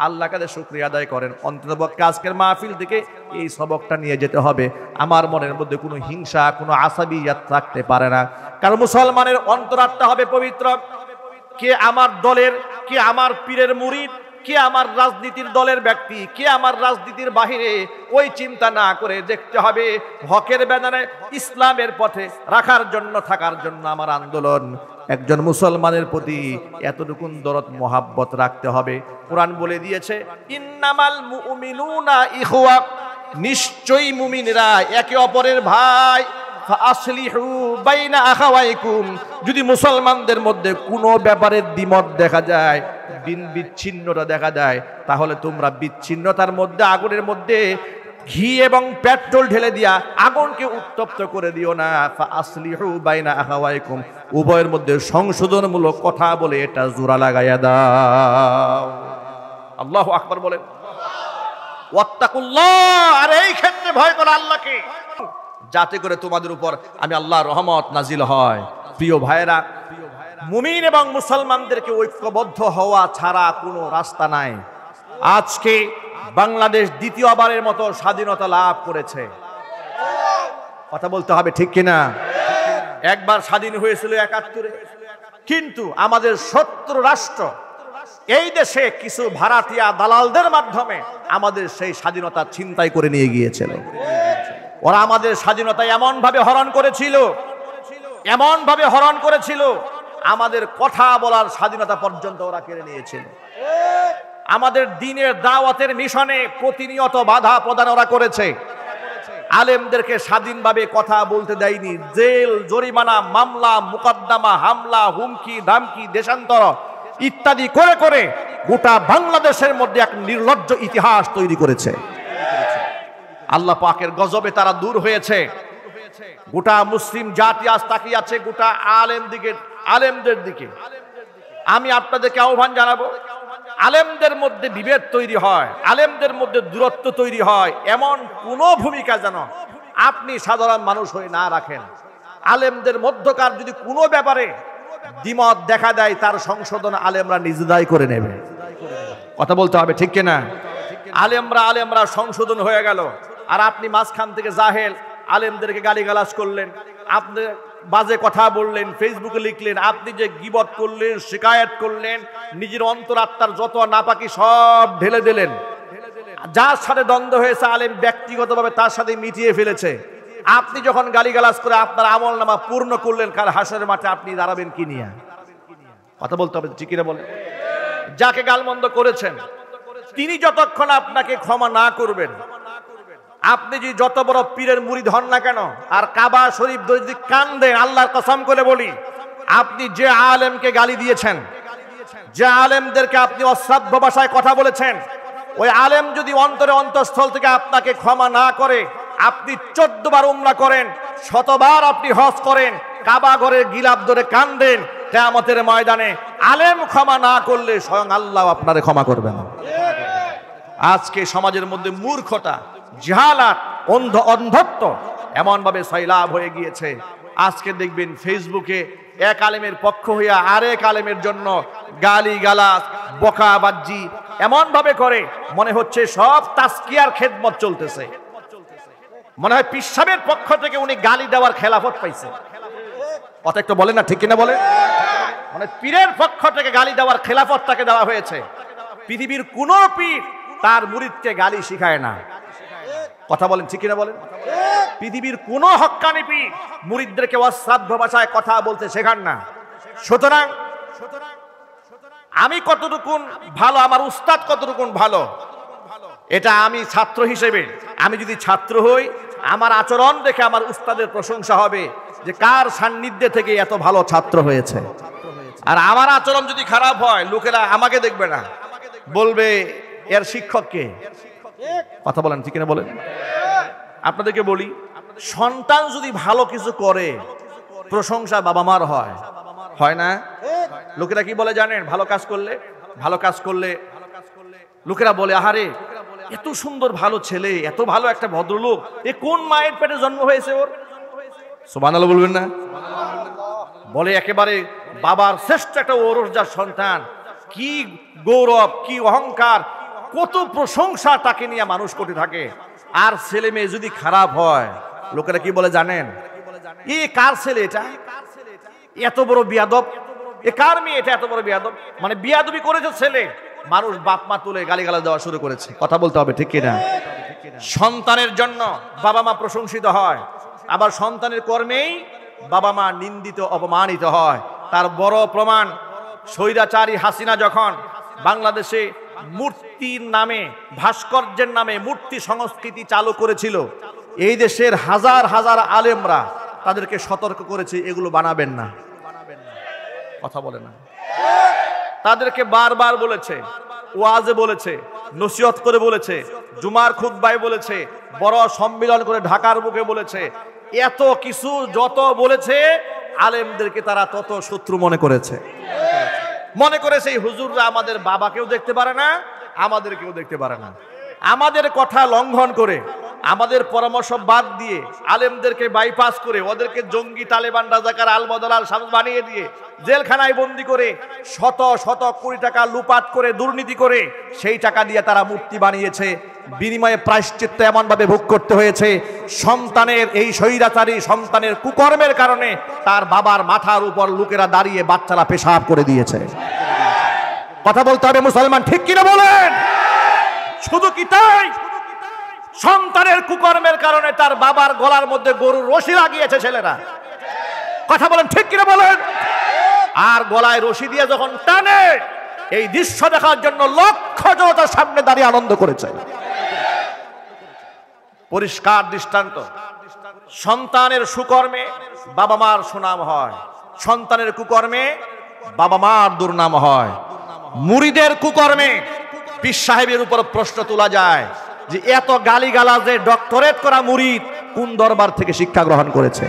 Speaker 1: আল্লাহর কাছে শুকরিয়া আদায় করেন। অন্ততপক্ষে আজকের মাহফিল থেকে এই সবকটা নিয়ে যেতে হবে। আমার মনের মধ্যে কোনো হিংসা, কোনো আসাবিয়াত থাকতে পারে না, কারণ মুসলমানের অন্তরাত্মা হবে পবিত্র। কে আমার দলের, কে আমার পীরের মুরিদ, কে আমার রাজনীতির দলের ব্যক্তি, কে আমার রাজনীতির বাহিরে, ওই চিন্তা না করে দেখতে হবে হকের ব্যানারে ইসলামের পথে রাখার জন্য, থাকার জন্য আমার আন্দোলন। একজন মুসলমানের প্রতি এতটুকু দরদ মোহাব্বত রাখতে হবে। কোরআন বলে দিয়েছে ইন্নামাল মুমিনুনা ইখওয়া, নিশ্চয়ই মুমিনরা একে অপরের ভাই। ফাসলিহু বাইনা আখাওয়াইকুম, যদি মুসলমানদের মধ্যে কোনো ব্যাপারে দ্বিমত দেখা যায়, বিচ্ছিন্নতা দেখা যায়, তাহলে তোমরা বিচ্ছিন্নতার মধ্যে, আগুনের মধ্যে ঘি এবং পেট্রোল ঢেলে দিয়া আগুনকে উত্তপ্ত করে দিও না। ফাসলিহু বাইনা আখাওয়াইকুম, উভয়ের মধ্যে সংশোধনমূলক কথা বলে এটা জোড়া লাগাইয়া দাও। আল্লাহু আকবার বলেন। ওয়াত্তাকুল্লাহ, আর এই ক্ষেত্রে ভয় করো আল্লাহকে, যাতে করে তোমাদের উপর আমি আল্লাহর রহমত নাজিল হয়। প্রিয় ভাইরা, মুমিন এবং মুসলমানদেরকে ঐক্যবদ্ধ হওয়া ছাড়া কোনো রাস্তা নাই। আজকে বাংলাদেশ দ্বিতীয়বারের মতো স্বাধীনতা লাভ করেছে, কথা বলতে হবে ঠিক কিনা? একবার স্বাধীন হয়েছিল ৭১, কিন্তু আমাদের শত্রু রাষ্ট্র এই দেশে কিছু ভাড়াটিয়া দালালদের মাধ্যমে আমাদের সেই স্বাধীনতা ছিনতাই করে নিয়ে গিয়েছিল। ওরা আমাদের স্বাধীনতা এমন ভাবে হরণ করেছিল, আমাদের কথা বলার স্বাধীনতা পর্যন্ত ওরা কেড়ে নিয়েছিল। আমাদের দ্বীনের দাওয়াতের মিশনে প্রতিনিয়ত বাধা প্রদান ওরা করেছে। আলেমদেরকে স্বাধীনভাবে কথা বলতে দেয়নি। জেল, জরিমানা, মামলা, মুকদ্দমা, হামলা, হুমকি, ধামকি, দেশান্তর ইত্যাদি করে করে গোটা বাংলাদেশের মধ্যে এক নির্লজ্জ ইতিহাস তৈরি করেছে। আল্লাহ পাকের গজবে তারা দূর হয়েছে। গোটা মুসলিম জাতি আজ তাকিয়ে আছে গোটা আলেমদের দিকে। আমি আপনাদেরকে আহ্বান জানাবো, আলেমদের মধ্যে বিভেদ তৈরি হয়, আলেমদের মধ্যে দূরত্ব তৈরি হয়, এমন কোন ভূমিকা যেন আপনি সাধারণ মানুষ হয়ে না রাখেন। আলেমদের মধ্যকার যদি কোনো ব্যাপারে দ্বিমত দেখা দেয়, তার সংশোধন আলেমরা নিজেরাই করে নেবে। কথা বলতে হবে ঠিক কিনা? আলেমরা সংশোধন হয়ে গেল, আর আপনি মাঝখান থেকে জাহেল আলেমদেরকে গালিগালাজ করলেন, আপনি বাজে কথা বললেন, ফেসবুকে লিখলেন, আপনি যে গীবত করলেন, শিকায়েত করলেন, নিজের অন্তরাত্মার যত নাপাকি সব ঢেলে দিলেন। যার সাথে দ্বন্দ্ব হয়েছে আলেম ব্যক্তিগতভাবে তার সাথে মিটিয়ে ফেলেছে। আপনি যখন গালিগালাজ করে আপনার আমল নামা পূর্ণ করলেন, কাল হাসরের মাঠে আপনি দাঁড়াবেন কি নিয়ে? কথা বলতে হবে ঠিক কিনা বলেন। যাকে গালমন্দ করেছেন তিনি যতক্ষণ আপনাকে ক্ষমা না করবেন, আপনি যদি যত বড় পীরের মুরিদ হন না কেন, আর কাবা শরীফ ধরে যদি কান্দেন, আল্লাহর কসম করে বলি, আপনি যে আলেমকে গালি দিয়েছেন, যে আলেমদেরকে আপনি অশ্রাব্য ভাষায় কথা বলেছেন, ওই আলেম যদি অন্তরে অন্তঃস্থল থেকে আপনাকে ক্ষমা না করে, আপনি 14 বার উমরা করেন, 100 বার আপনি হজ করেন, কাবা ঘরের গিলাফ ধরে কান্দেন, কিয়ামতের ময়দানে আলেম ক্ষমা না করলে স্বয়ং আল্লাহ আপনারে ক্ষমা করবেন না। আজকে সমাজের মধ্যে মূর্খতা, জাহালাত, অন্ধত্ব এমন ভাবে সয়লাভ হয়ে গিয়েছে। আজকে দেখবেন ফেসবুকে এক আলেমের পক্ষ হইয়া আরেক আলেমের জন্য গালিগালাজ, বকাবাজি এমন ভাবে করে, মনে হচ্ছে সব তাসকিয়ার খেদমত চলতেছে। মনে হয় পীর সাহেবের পক্ষ থেকে উনি গালি দেওয়ার খেলাফত পাইছে। কথা একটু বলেন না ঠিক কিনা বলেন? মানে পীরের পক্ষ থেকে গালি দেওয়ার খেলাফত তাকে দেওয়া হয়েছে। পৃথিবীর কোন পীর তার মুরিদকে গালি শিখায় না। কথা বলেন ঠিক কিনা বলেন? পৃথিবীর কোন হক্কানি পীর মুরিদদেরকে অশ্রাব্য ভাষায় কথা বলতে শেখান না। সুতরাং আমি কতটুকু ভালো, আমার উস্তাদ কতটুকু ভালো, এটা আমি ছাত্র হিসেবে, আমি যদি ছাত্র হই, আমার আচরণ দেখে আমার উস্তাদের প্রশংসা হবে যে কার সান্নিধ্যে থেকে এত ভালো ছাত্র হয়েছে। আর আমার আচরণ যদি খারাপ হয়, লোকেরা আমাকে দেখবে না, বলবে এর শিক্ষককে। কথা বলেন ঠিক কিনা বলেন? আপনাদেরকে বলি, সন্তান যদি ভালো কিছু করে, প্রশংসা বাবা মার হয় না? লোকেরা কি বলে জানেন? ভালো কাজ করলে লোকেরা বলে, আহারে এত সুন্দর ভালো ছেলে, এত ভালো একটা ভদ্রলোক, এ কোন মায়ের পেটে জন্ম হয়েছে ওর? সুবহানাল্লাহ বলবেন না? বলে একেবারে বাবার শ্রেষ্ঠ একটা ওরসজার সন্তান, কি গৌরব, কি অহংকার, কত প্রশংসা তাকে নিয়ে মানুষ করতে থাকে। আর ছেলে মেয়ে যদি খারাপ হয়, লোকেরা কি বলে জানেন? এ কার ছেলে? এটা এত বড় বিয়াদব, এ কার মেয়ে, এটা এত বড় বিয়াদব? মানে বিয়াদবি করেছে ছেলে, মানুষ বাপ মা তুলে গালিগালাজ দেওয়া শুরু করেছে। কথা বলতে হবে, ঠিক কিনা? সন্তানের জন্য বাবা মা প্রশংসিত হয়, আবার সন্তানের কর্মেই বাবা মা নিন্দিত অপমানিত হয়। তার বড় প্রমাণ, স্বৈরাচারী হাসিনা যখন বাংলাদেশে মূর্তির নামে, ভাস্কর্যের নামে মূর্তি সংস্কৃতি চালু করেছিল, এই দেশের হাজার হাজার আলেমরা তাদেরকে সতর্ক করেছে, এগুলো বানাবেন না। কথা বলে না, তাদেরকে বারবার বলেছে, ওয়াজে বলেছে, নসিহত করে বলেছে, জুমার খুতবায় বলেছে, বড় সম্মেলন করে ঢাকার বুকে বলেছে। এত কিছু যত বলেছে, আলেমদেরকে তারা তত শত্রু মনে করেছে। মনে করেছে এই হুজুররা আমাদের বাবাকেও দেখতে পারে না, আমাদেরকেও দেখতে পারে না। আমাদের কথা লঙ্ঘন করে, আমাদের পরামর্শ বাদ দিয়ে, আলেমদেরকে বাইপাস করে, ওদেরকে জঙ্গি, তালেবান, রাজাকার, আল বদলাল শামস বানিয়ে দিয়ে জেলখানায় বন্দি করে শত শত কোটি টাকা লুপাট করে, দুর্নীতি করে সেই টাকা দিয়ে তারা মূর্তি বানিয়েছে। বিনিময়ে প্রায়শ্চিত্ত এমনভাবে ভোগ করতে হয়েছে, সন্তানের এই স্বৈরাচারী সন্তানের কুকর্মের কারণে তার বাবার মাথার উপর লোকেরা দাঁড়িয়ে বাচ্চারা পেশাব করে দিয়েছে। কথা বলতে হবে মুসলমান, ঠিক কিনা বলেন? শুধু কি তাই? সন্তানের কুকর্মের কারণে তার বাবার গলার মধ্যে গরুর রশি লাগিয়েছে ছেলেরা। কথা বলেন, ঠিক কিনা বলেন? আর গলায় রশি দিয়ে যখন টানে, এই দৃশ্য দেখার জন্য লক্ষ জনতার সামনে দাঁড়িয়ে আনন্দ করেছে। পরিষ্কার দৃষ্টান্ত, সন্তানের সুকর্মে বাবা মার সুনাম হয়, সন্তানের কুকর্মে বাবা মার দুর্নাম হয়। মুরিদের কুকর্মে পীর সাহেবের উপর প্রশ্ন তোলা যায় যে এত গালিগালাজে ডক্টরেট করা মুরিদ কোন দরবার থেকে শিক্ষা গ্রহণ করেছে?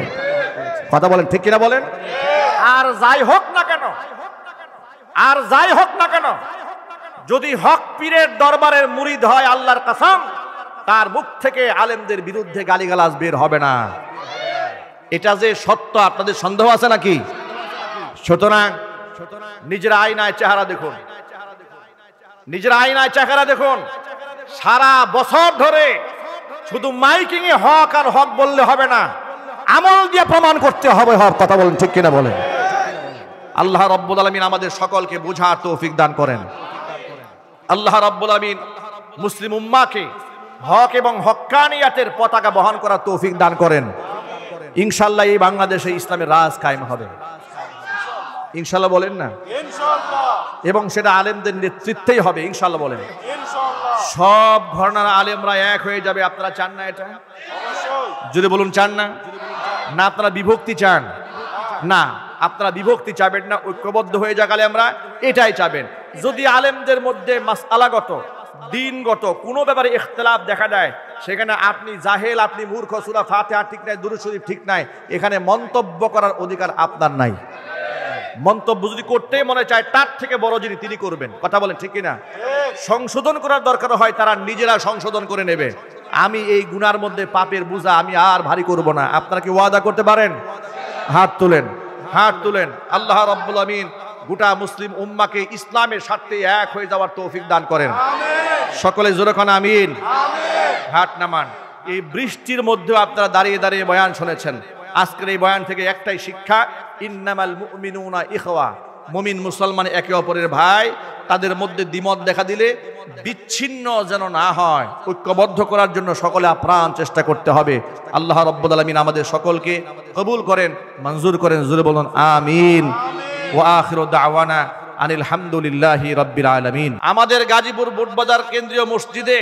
Speaker 1: কথা বলেন, ঠিক কিনা বলেন? আর যাই হোক না কেন, আর যাই হোক না কেন, যদি হক পীরের দরবারের মুরিদ হয়, আল্লাহর কসম, তার মুখ থেকে আলেমদের বিরুদ্ধে গালিগালাজ বের হবে না। এটা যে সত্য, আপনাদের সন্দেহ আছে নাকি? সুতরাং নিজের আয়নায় চেহারা দেখুন, নিজের আয়নায় চেহারা দেখুন। সারা বছর ধরে শুধু মাইকিং এ হক আর হক বললে হবে না, আমল দিয়ে প্রমাণ করতে হবে হক। কথা বলেন, ঠিক কিনা বলেন? আল্লাহ রাব্বুল আলামিন আমাদের সকলকে বোঝার তৌফিক দান করেন। আল্লাহ রাব্বুল আলামিন মুসলিম উম্মাহকে হক এবং হক্কানিয়াতের পতাকা বহন করার তৌফিক দান করেন। ইনশাআল্লাহ এই বাংলাদেশে ইসলামের রাজ কায়েম হবে, ইনশাআল্লাহ বলেন না? এবং সেটা আলেমদের নেতৃত্বেই হবে, ইনশাআল্লাহ বলেন। সব ঘরানার আলেমরা এক হয়ে যাবে। আপনারা চান না এটা? যদি বলুন, চান না? না আপনারা বিভক্তি চান? না, আপনারা বিভক্তি চাবেন না, ঐক্যবদ্ধ হয়ে যাক আলেমরা, এটাই চাবেন। যদি আলেমদের মধ্যে মাসআলাগত, দিনগত কোনো ব্যাপারে ইখতিলাফ দেখা দেয়, সেখানে আপনি জাহেল, আপনি মূর্খ, সূরা ফাতিহা ঠিক নাই, দুরূদ শরীফ ঠিক নাই, এখানে মন্তব্য করার অধিকার আপনার নাই। মন্তব্য যদি করতে মনে চায়, তার থেকে বড় যিনি তিনি করবেন। কথা বলেন, ঠিক কিনা? সংশোধন করার দরকার হয়, তারা নিজেরা সংশোধন করে নেবে। আমি এই গুনার মধ্যে পাপের বোঝা আমি আর ভারী করব না। আপনারা কি ওয়াদা করতে পারেন? হাত তুলেন, হাত তুলেন। আল্লাহ রাব্বুল আমিন গোটা মুসলিম উম্মাহকে ইসলামের স্বার্থে এক হয়ে যাওয়ার তৌফিক দান করেন। সকলে জোরে খান আমিন। হাত নামান। এই বৃষ্টির মধ্যেও আপনারা দাঁড়িয়ে দাঁড়িয়ে বয়ান শুনেছেন। আজকের এই বয়ান থেকে একটাই শিক্ষা, ইন্নামাল মুমিনুনা ইখওয়া, মুমিন মুসলমান একে অপরের ভাই। তাদের মধ্যে দ্বিমত দেখা দিলে বিচ্ছিন্ন যেন না হয়, ঐক্যবদ্ধ করার জন্য সকলে আপ্রাণ চেষ্টা করতে হবে। আল্লাহ রাব্বুল আলামিন আমাদের সকলকে কবুল করেন, মঞ্জুর করেন। জোরে বলুন আমিন। ওয়া আখিরু দাওয়ানা আনিল হামদুলিল্লাহি রাব্বিল আলামিন। আমাদের গাজীপুর বোটবাজার কেন্দ্রীয় মসজিদে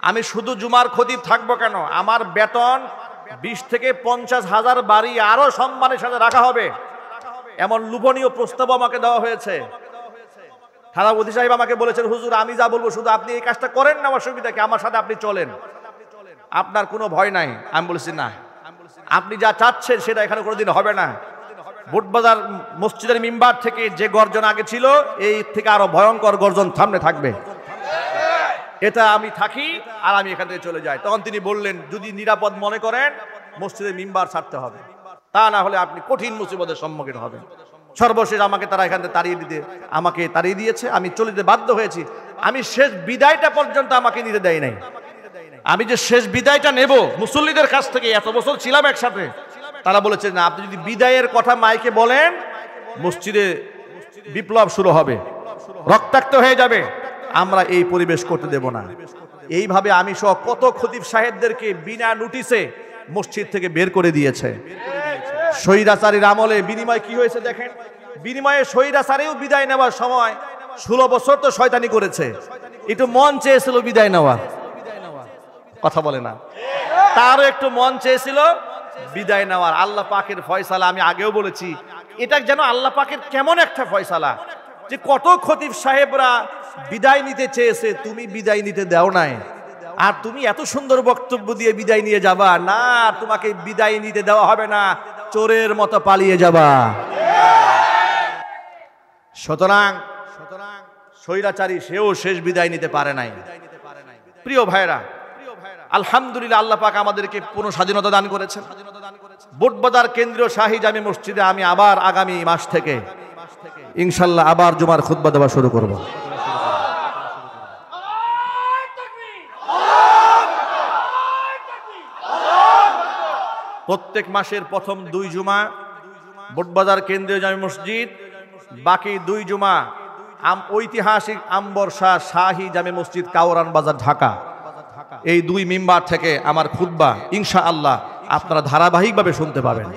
Speaker 1: আমি শুধু জুমার খতিব থাকবো কেন, আমার বেতন 20 থেকে 50,000 বাড়ি আরো সম্মানের সাথে রাখা হবে, এমন লোভনীয় প্রস্তাব আমাকে দেওয়া হয়েছে। থানা অধি সাহেব আমাকে বলেছেন, হুজুর আমি যা বলবো শুধু আপনি এই কাজটা করেন না, অসুবিধা কি, আমার সাথে আপনি চলেন, আপনার কোনো ভয় নাই। আমি বলেছি না, আপনি যা চাচ্ছেন সেটা এখানে কোনোদিন হবে না। বোটবাজার মসজিদের মিম্বার থেকে যে গর্জন আগে ছিল, এই থেকে আরো ভয়ঙ্কর গর্জন সামনে থাকবে। এটা আমি থাকি আর আমি এখান থেকে চলে যাই। তখন তিনি বললেন, যদি নিরাপদ মনে করেন মসজিদের মিম্বার ছাড়তে হবে, তা না হলে আপনি কঠিন মুসিবতের সম্মুখীন হবেন। সর্বশেষ আমাকে তারা এখান থেকে তাড়িয়ে দিয়েছে, আমি চলে যেতে বাধ্য হয়েছি। আমি শেষ বিদায়টা পর্যন্ত আমাকে নিতে দেয় নাই। আমি যে শেষ বিদায়টা নেব মুসল্লিদের কাছ থেকে, এত বছর ছিলাম একসাথে, তারা বলেছে না, আপনি যদি বিদায়ের কথা মাইকে বলেন মসজিদে বিপ্লব শুরু হবে, রক্তাক্ত হয়ে যাবে, আমরা এই পরিবেশ করতে দেব না। এইভাবে আমি সহ কত খতিব সাহেবদেরকে বিনা নোটিশে মসজিদ থেকে বের করে দিয়েছে। স্বৈরাচারীর আমলে বিনিময় কি হয়েছে দেখেন, বিনিময়ে স্বৈরাচারীও বিদায় নেওয়ার সময় 16 বছর তো শয়তানি করেছে, একটু মন চেয়েছিল বিদায় নেওয়ার, কথা বলে না, তারও একটু মন চেয়েছিল বিদায় নেওয়ার। আল্লাহ পাকের ফয়সালা, আমি আগেও বলেছি, এটা যেন আল্লাহ পাকের কেমন একটা ফয়সালা যে কত খতিব সাহেবরা বিদায় নিতে চেয়েছে, তুমি বিদায় নিতে দাও নাই, আর তুমি এত সুন্দর বক্তব্য দিয়ে বিদায় নিয়ে যাবা না, তোমাকে বিদায় নিতে দেওয়া হবে না, চোরের মতো পালিয়ে যাবা। সুতরাং স্বৈরাচারী সেও শেষ বিদায় নিতে পারে নাই। প্রিয় ভাইরা, আলহামদুলিল্লাহ আল্লাহ পাক আমাদেরকে পূর্ণ স্বাধীনতা দান করেছেন। বুটবাজার কেন্দ্রীয় শাহী জামে মসজিদে আমি আবার আগামী মাস থেকে ইনশাল্লাহ আবার জুমার খুতবা দেওয়া শুরু করব। প্রত্যেক মাসের প্রথম 2 জুমা বুটবাজার কেন্দ্রীয় জামে মসজিদ, বাকি 2 জুমা ঐতিহাসিক আম্বর শাহ শাহী জামে মসজিদ কাওরান বাজার ঢাকা, এই 2 মিম্বার থেকে আমার খুতবা ইনশাআল্লাহ আপনারা ধারাবাহিকভাবে শুনতে পাবেন।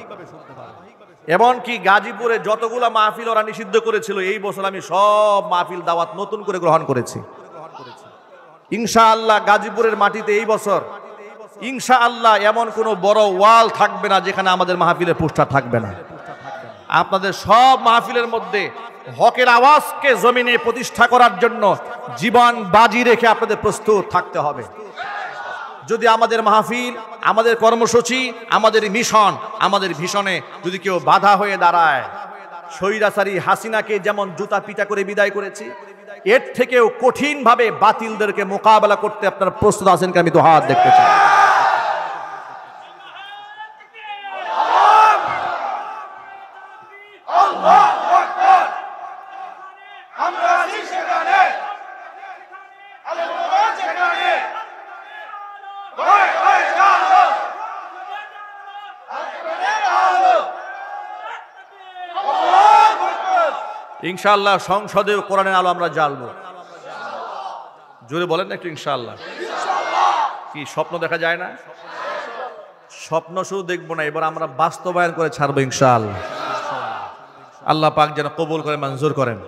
Speaker 1: এমনকি গাজীপুরে যতগুলা মাহফিল ওরা নিষিদ্ধ করেছিল, এই বছর আমি সব মাহফিল দাওয়াত নতুন করে গ্রহণ করেছি ইনশাআল্লাহ। গাজীপুরের মাটিতে এই বছর ইনশাআল্লাহ এমন কোনো বড় ওয়াল থাকবে না যেখানে আমাদের মাহফিলের পোস্টার থাকবে না। আপনাদের সব মাহফিলের মধ্যে হকের আওয়াজকে জমিনে প্রতিষ্ঠা করার জন্য জীবন বাজি রেখে আপনাদের প্রস্তুত থাকতে হবে। যদি আমাদের মাহফিল, আমাদের কর্মসূচি, আমাদের মিশন, আমাদের ভিশনে যদি কেউ বাধা হয়ে দাঁড়ায়, স্বৈরাচারী হাসিনাকে যেমন জুতা পিটা করে বিদায় করেছি, এর থেকেও কঠিনভাবে বাতিলদেরকে মোকাবেলা করতে আপনারা প্রস্তুত আছেন কি? আমি তো হাত দেখতে চাই। ইনশাআল্লাহ সংসদেও কোরআনের আলো আমরা জ্বালবো। জোরে বলেন না একটু ইনশাআল্লাহ। কি স্বপ্ন দেখা যায় না? স্বপ্ন শুধু দেখবো না, এবার আমরা বাস্তবায়ন করে ছাড়বো ইনশাআল্লাহ। আল্লাহ পাক যেন কবুল করে, মঞ্জুর করেন।